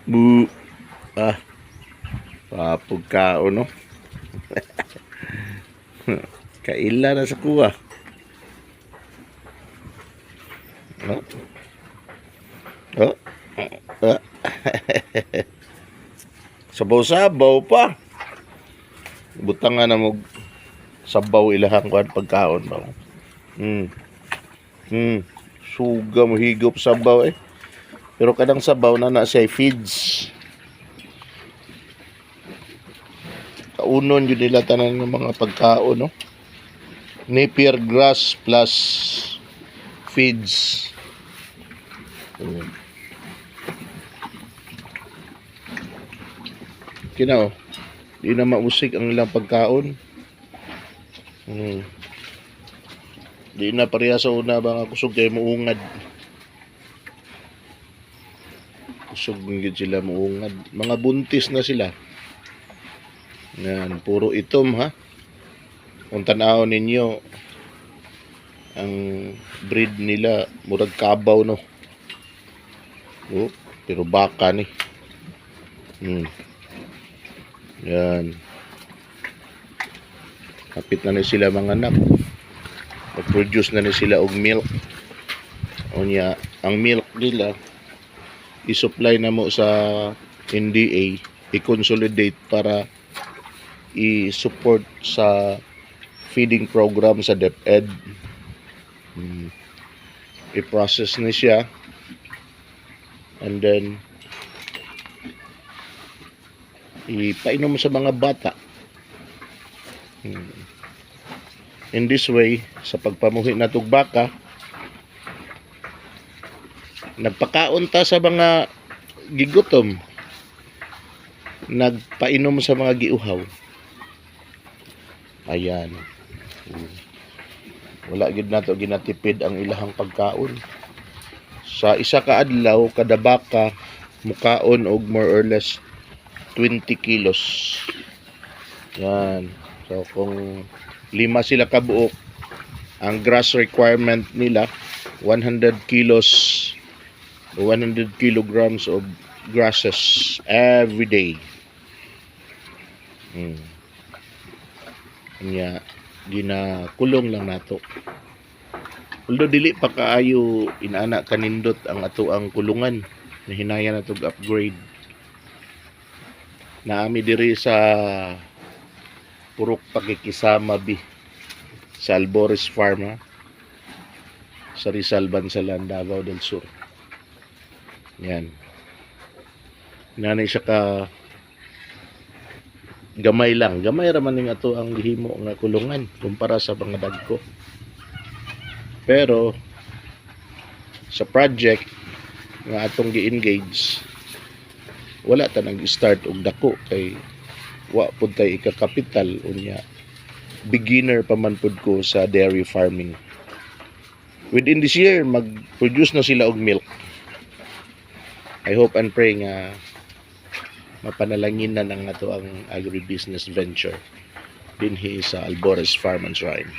Bu. Ah, papugkao no. Kaila na sa kuha. Oh. Oh. Ah. Sabaw-sabaw pa. Butang nga na mo sabaw ilahang kuan pagkaon ba. Hmm. Suga mo higop sabaw eh. Pero kadang sabaw na siya feeds. Kaunon yun nila tanan ng mga pagkaon no. Napier grass plus feeds. Kina oh. Di na mausik ang ilang pagkaon. Di na pareha sa una ba nga kusog kay muungad. Kusog gid sila muungad. Mga buntis na sila. Yan, puro itom ha. Kung tanaw ninyo ang breed nila murag kabaw no. Oh, pero baka ni. Yan. Kapit na ni sila mga anak. Mag-produce na ni sila og milk. Unya, ang milk nila i-supply na mo sa NDA, i-consolidate para i-support sa feeding program sa DepEd. I-process na siya and then ipainom sa mga bata. In this way, sa pagpamuhi na tug baka, nagpakaon ta sa mga gigutom, nagpainom sa mga giuhaw. Ayan. Wala gid nato ginatipid ang ilahang pagkaon. Sa isa ka adlaw kada baka mukaon og more or less 20 kilos. Yan. So kung 5 sila kabuok, ang grass requirement nila 100 kilos o 100 kilograms of grasses every day. Nya ginakulong lang nato. Although dili pa kaayo inaana kanindot ang ato ang kulungan, nahinaya na tog upgrade. Naami diri sa Purok Pakikisama B sa Albores Farm ha? Sa Rizal, Bansalan, Davao del Sur. Yan. Nanay siya ka gamay lang. Gamay raman ning ato ang gihimo nga kulungan kumpara sa mga dagko. Pero sa project nga atong gi-engage, wala ta nag-start og dako kay wa pud tay ikakapital unya. Beginner pa man pud ko sa dairy farming. Within this year mag-produce na sila og milk. I hope and pray nga mapanalangin na ng ato ang agribusiness venture dinhi sa Albores Farm and Shrine.